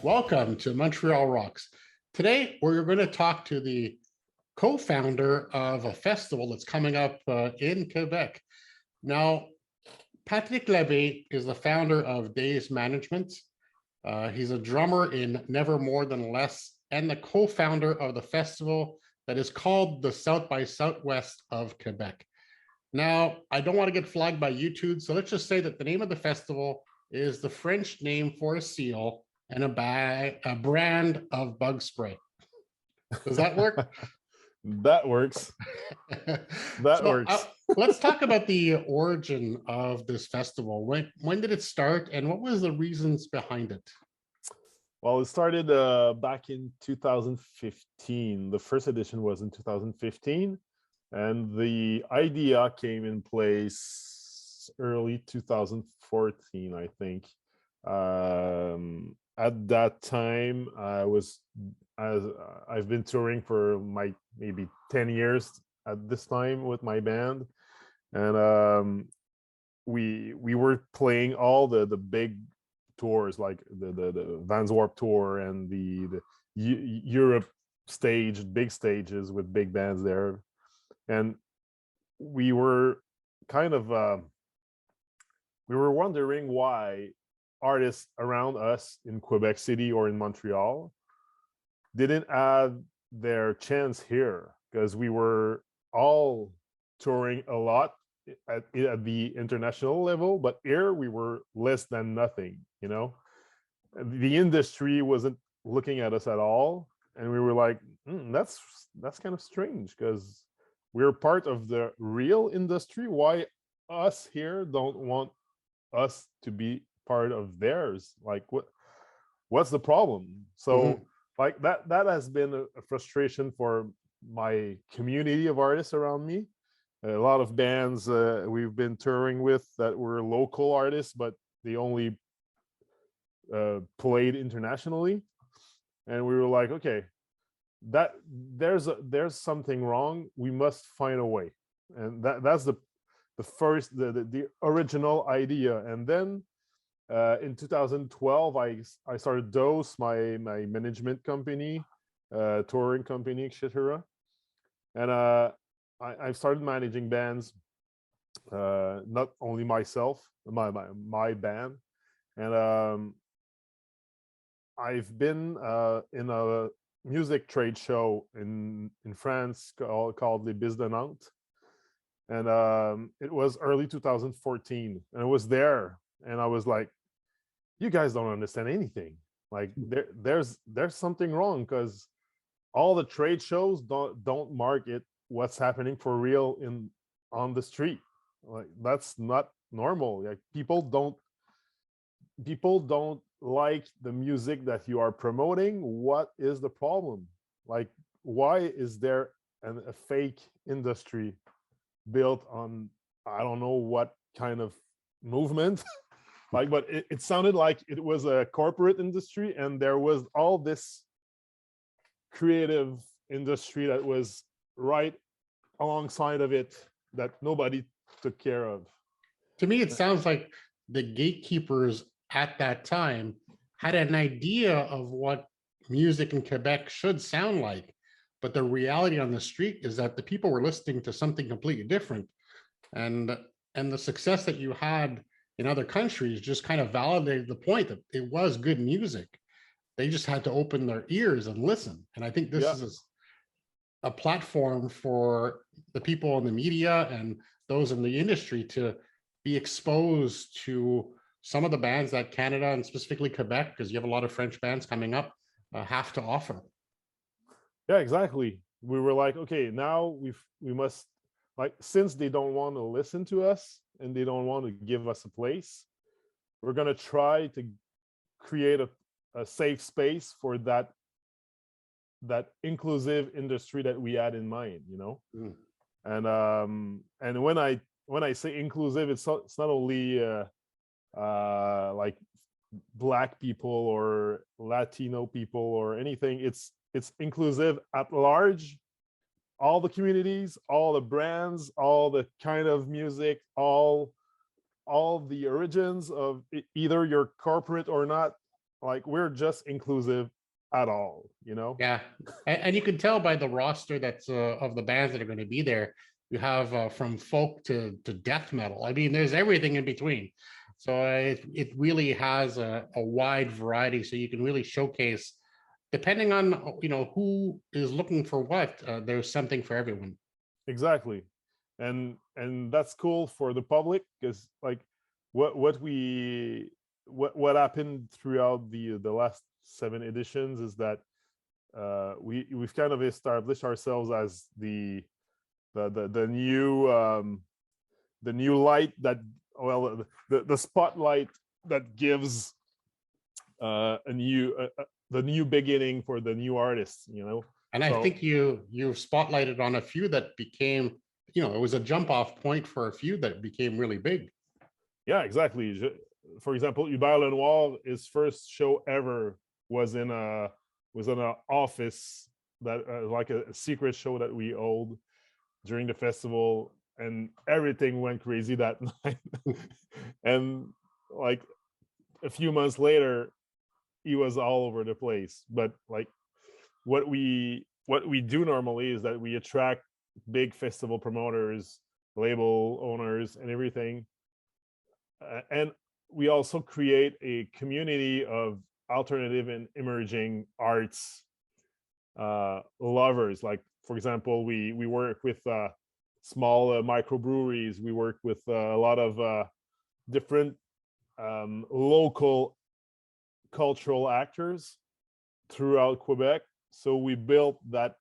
Welcome to Montreal Rocks. Today, we're going to talk to the co-founder of a festival that's coming up in Quebec. Now, Patrick Labbé is the founder of Days Management. He's a drummer in Never More Than Less and the co-founder of the festival that is called the South by Southwest of Quebec. Now, I don't want to get flagged by YouTube, so let's just say that the name of the festival is the French name for a seal and a brand of bug spray. Does that work? That works. That works. Let's talk about the origin of this festival. When did it start, and what was the reasons behind it? Well, it started back in 2015. The first edition was in 2015, and the idea came in place early 2014, I think. At that time, I've been touring for maybe 10 years at this time with my band, and we were playing all the big tours, like the Vans Warped Tour and the Europe stage, big stages with big bands there, and we were kind of we were wondering why artists around us in Quebec City or in Montreal didn't have their chance here, because we were all touring a lot at the international level, but here we were less than nothing, you know. The industry wasn't looking at us at all, and we were like, that's kind of strange, because we're part of the real industry. Why us here don't want us to be part of theirs? Like, what's the problem? So like that has been a frustration for my community of artists around me. A lot of bands we've been touring with that were local artists, but they only played internationally, and we were like, okay, that there's something wrong. We must find a way, and that's the original idea. And then in 2012, I started Dose, my management company, touring company, etc. And I started managing bands, not only myself, my band. And I've been in a music trade show in France called Les Bis de Nantes. And it was early 2014, and I was there, and I was like, you guys don't understand anything. Like, there's something wrong, because all the trade shows don't market what's happening for real on the street. Like, that's not normal. Like, people don't like the music that you are promoting. What is the problem? Like, why is there a fake industry built on, I don't know what kind of movement? Like, but it sounded like it was a corporate industry, and there was all this creative industry that was right alongside of it that nobody took care of. To me, it sounds like the gatekeepers at that time had an idea of what music in Quebec should sound like, but the reality on the street is that the people were listening to something completely different. And the success that you had in other countries just kind of validated the point that it was good music. They just had to open their ears and listen. And I think this is a platform for the people in the media and those in the industry to be exposed to some of the bands that Canada, and specifically Quebec, because you have a lot of French bands coming up, have to offer. Yeah, exactly. We were like, okay, now we must, like, since they don't want to listen to us and they don't want to give us a place, we're going to try to create a safe space for that inclusive industry that we had in mind, you know. And when I say inclusive, it's not only like Black people or Latino people or anything. It's inclusive at large. All the communities, all the brands, all the kind of music, all the origins of either you're corporate or not, like we're just inclusive at all, you know. Yeah, and you can tell by the roster that's of the bands that are going to be there. You have from folk to death metal. I mean, there's everything in between. So it really has a wide variety. So you can really showcase, depending on who is looking for what. There's something for everyone. Exactly. And that's cool for the public, because like what happened throughout the last 7 editions is that we've kind of established ourselves as the new light that, well, the spotlight that gives the new beginning for the new artists, you know. And I think you've spotlighted on a few that became, it was a jump off point for a few that became really big. Yeah, exactly. For example, Hubert Lenoir, his first show ever was in an office that like a secret show that we held during the festival, and everything went crazy that night. And like a few months later, he was all over the place. But like what we do normally is that we attract big festival promoters, label owners, and everything, and we also create a community of alternative and emerging arts lovers. Like, for example, we work with small microbreweries. We work with a lot of different local cultural actors throughout Quebec. So we built that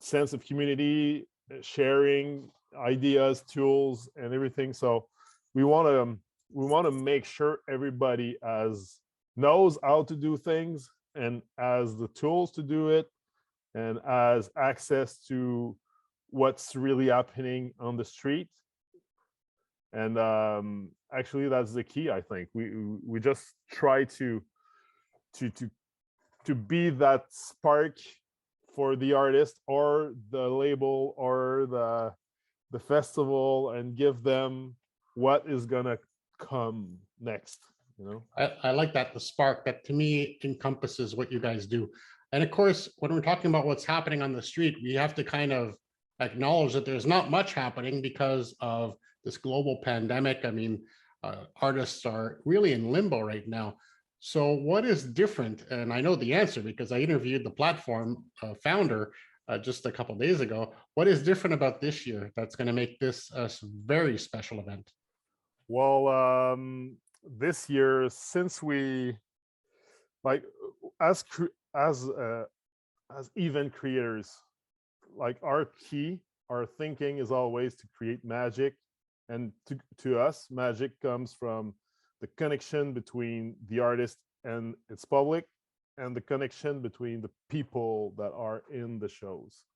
sense of community, sharing ideas, tools, and everything. So we want to make sure everybody knows how to do things, and has the tools to do it, and has access to what's really happening on the street. And actually, that's the key. I think we just try to be that spark for the artist or the label or the festival, and give them what is gonna come next, you know. I like that, the spark. That to me encompasses what you guys do. And of course, when we're talking about what's happening on the street, we have to kind of acknowledge that there's not much happening because of this global pandemic. I mean, artists are really in limbo right now. So what is different? And I know the answer because I interviewed the platform founder just a couple of days ago. What is different about this year that's going to make this a very special event? Well, this year, since we like as event creators, like our thinking is always to create magic, and to us, magic comes from the connection between the artist and its public, and the connection between the people that are in the shows.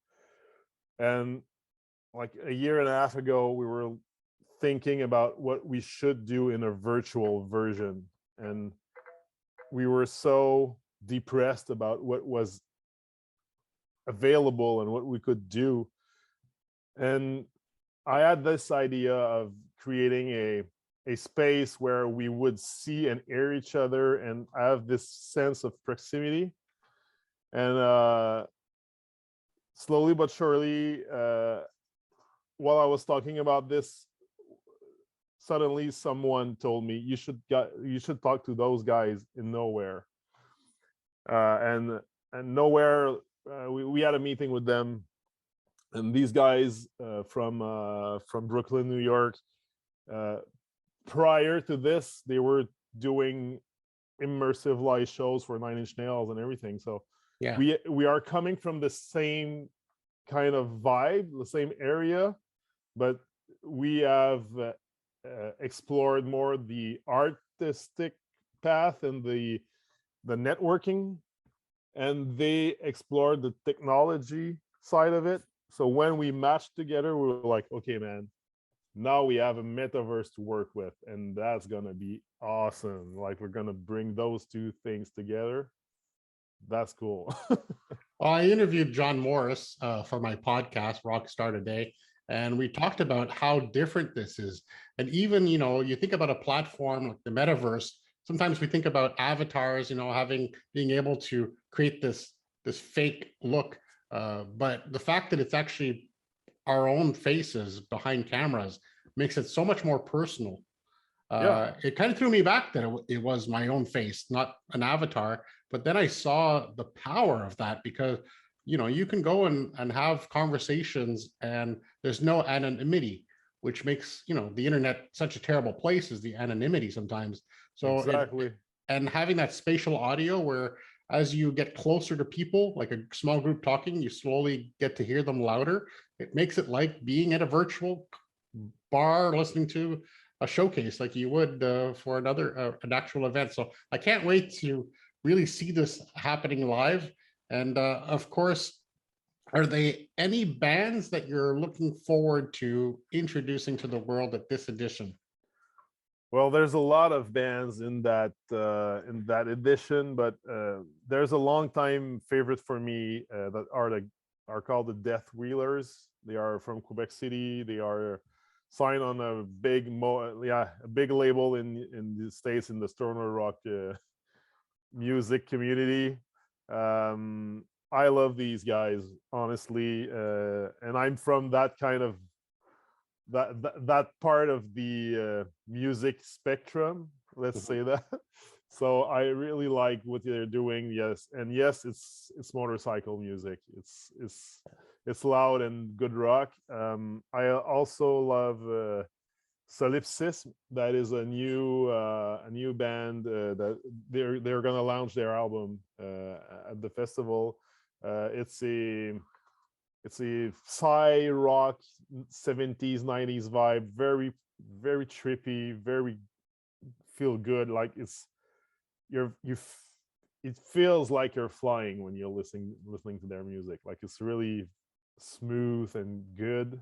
And like a year and a half ago, we were thinking about what we should do in a virtual version, and we were so depressed about what was available and what we could do. And I had this idea of creating a space where we would see and hear each other and have this sense of proximity. And slowly but surely, while I was talking about this, suddenly someone told me, you should talk to those guys in Nowhere. And Nowhere, we had a meeting with them, and these guys from Brooklyn, New York, prior to this, they were doing immersive live shows for Nine Inch Nails and everything. So Yeah. we are coming from the same kind of vibe, the same area, but we have explored more the artistic path and the networking, and they explored the technology side of it. So when we matched together, we were like, okay, man, now we have a metaverse to work with, and that's gonna be awesome. Like, we're gonna bring those two things together. That's cool. Well, I interviewed John Morris for my podcast, Rockstar Today, and we talked about how different this is. And even, you think about a platform like the metaverse, sometimes we think about avatars, being able to create this fake look, but the fact that it's actually our own faces behind cameras makes it so much more personal. Yeah, It kind of threw me back that it was my own face, not an avatar. But then I saw the power of that, because you can go and have conversations and there's no anonymity, which makes the internet such a terrible place, is the anonymity sometimes. So exactly. and having that spatial audio where as you get closer to people, like a small group talking, you slowly get to hear them louder. It makes it like being at a virtual bar listening to a showcase like you would for an actual event. So I can't wait to really see this happening live. And of course, are there any bands that you're looking forward to introducing to the world at this edition? Well, there's a lot of bands in that edition, but there's a long time favorite for me that are called the Death Wheelers. They are from Quebec City. They are signed on a a big label in the States, in the stoner rock music community. I love these guys, honestly, and I'm from that kind of that part of the music spectrum, let's say that. So I really like what they're doing. Yes, and yes, it's motorcycle music. It's loud and good rock. I also love Solipsis. That is a new band that they're gonna launch their album at the festival. It's a psy rock 70s 90s vibe, very trippy, very feel good. Like it feels like you're flying when you're listening to their music. Like it's really smooth and good.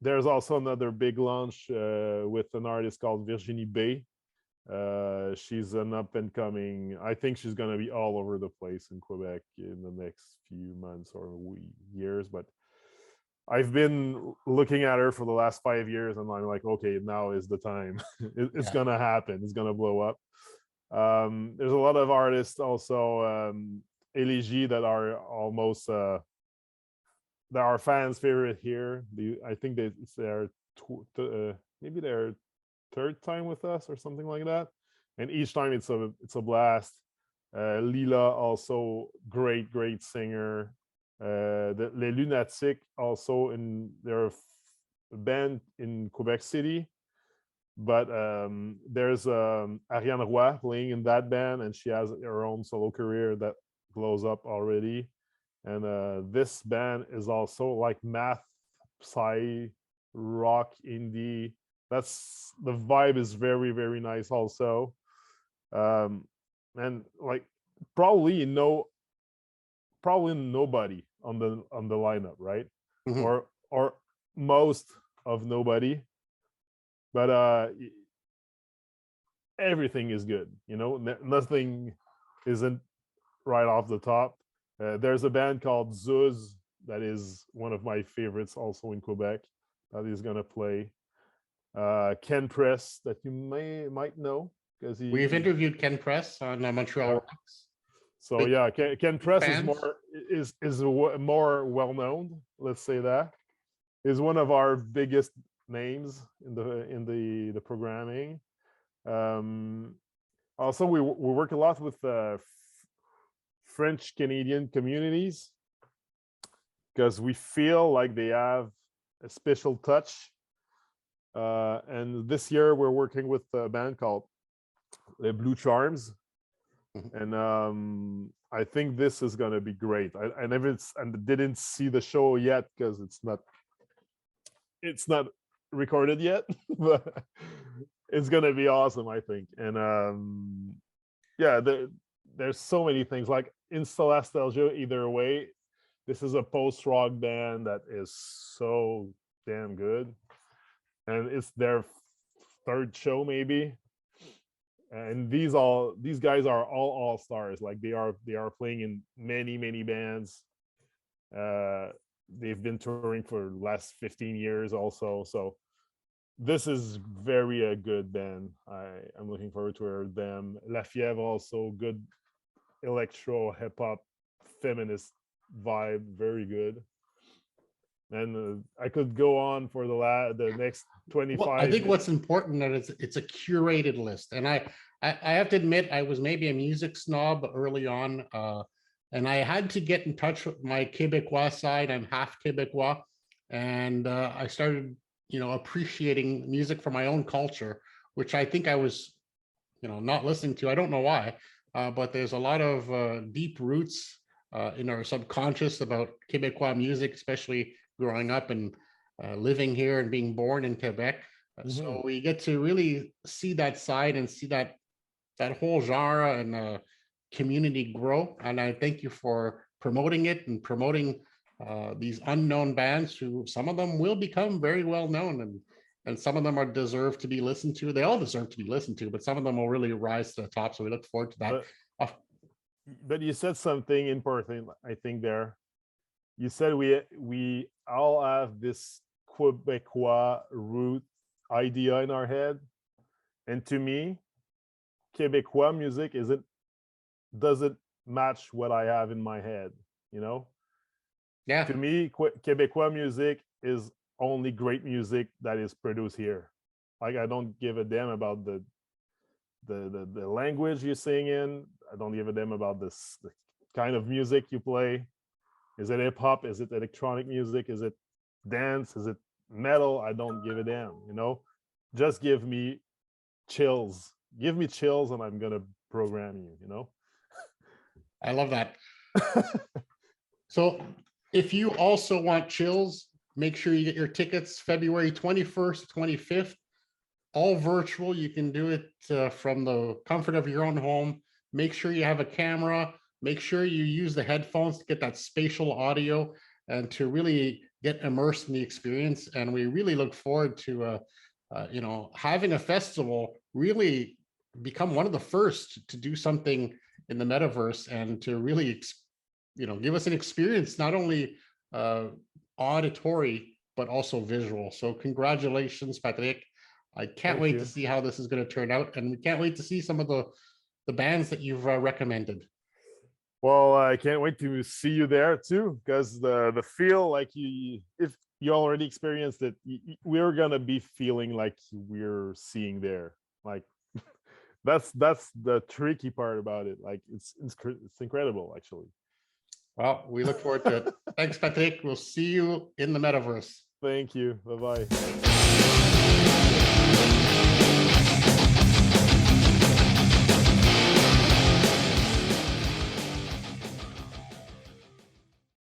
There's also another big launch with an artist called Virginie Bay. She's an up and coming. I think she's gonna be all over the place in Quebec in the next few months or years. But I've been looking at her for the last 5 years, and I'm like, okay, now is the time. It's Yeah. gonna happen. It's gonna blow up. There's a lot of artists also, Eligi, that are almost that are fans' favorite here. I think it's their maybe their third time with us or something like that, and each time it's a blast. Lila, also great singer. The Les Lunatiques, also in their band in Quebec City, but there's Ariane Roy playing in that band, and she has her own solo career that blows up already. And this band is also like math, psy, rock, indie. That's the vibe is very nice also. And like probably probably nobody on the lineup, right? Mhm. Or most of nobody, but everything is good. Nothing isn't right off the top. There's a band called Zuz that is one of my favorites, also in Quebec, that is gonna play. Ken Press, that you might know, because We've he interviewed Ken Press on Montreal yeah. Rocks. So Big, yeah, Ken big Press fans. is more well known. Let's say that is one of our biggest names in the programming. Um, Also, we work a lot with French Canadian communities, because we feel like they have a special touch. And this year we're working with a band called the Blue Charms, Mhm. and I think this is gonna be great. I never and didn't see the show yet because it's not recorded yet, but it's gonna be awesome, I think. And yeah, there's so many things like Instalastalgia. Either way, this is a post rock band that is so damn good, and it's their third show maybe. And these guys are all stars. Like they are playing in many bands. uh they've been touring for the last 15 years also. So this is very a good band. I'm looking forward to hear them. La Fièvre also good electro hip hop feminist vibe, very good. And I could go on for the next Well, 25 I think minutes. what's important that it's a curated list, and I have to admit I was maybe a music snob early on, and I had to get in touch with my Quebecois side. I'm half Quebecois, and I started, appreciating music from my own culture, which I think I was, not listening to. I don't know why, but there's a lot of deep roots in our subconscious about Quebecois music, especially growing up and living here and being born in Quebec. Mhm. So we get to really see that side and see that whole genre and community grow. And I thank you for promoting it and promoting these unknown bands who some of them will become very well known, and some of them are deserve to be listened to. They all deserve to be listened to, but some of them will really rise to the top. So we look forward to that. But but you said something important, I think there. You said we all have this Quebecois root idea in our head, and to me, Quebecois music doesn't match what I have in my head. You know, Yeah. to me, Quebecois music is only great music that is produced here. Like I don't give a damn about the language you sing in. I don't give a damn about the kind of music you play. Is it hip hop? Is it electronic music? Is it dance? Is it metal? I don't give a damn. Just give me chills. Give me chills, and I'm gonna program you. I love that. So if you also want chills, make sure you get your tickets February 21st, 25th, all virtual. You can do it from the comfort of your own home. Make sure you have a camera. Make sure you use the headphones to get that spatial audio and to really get immersed in the experience. And we really look forward to, having a festival really become one of the first to do something in the metaverse and to really, give us an experience, not only auditory, but also visual. So congratulations, Patrick. I can't Thank wait to you. see how this is going to turn out. And we can't wait to see some of the bands that you've recommended. Well, I can't wait to see you there too, because the feel like if you already experienced it, we're gonna be feeling like we're seeing there. Like that's the tricky part about it. Like it's incredible, actually. Well, we look forward to it. Thanks, Patrick. We'll see you in the metaverse. Thank you. Bye bye.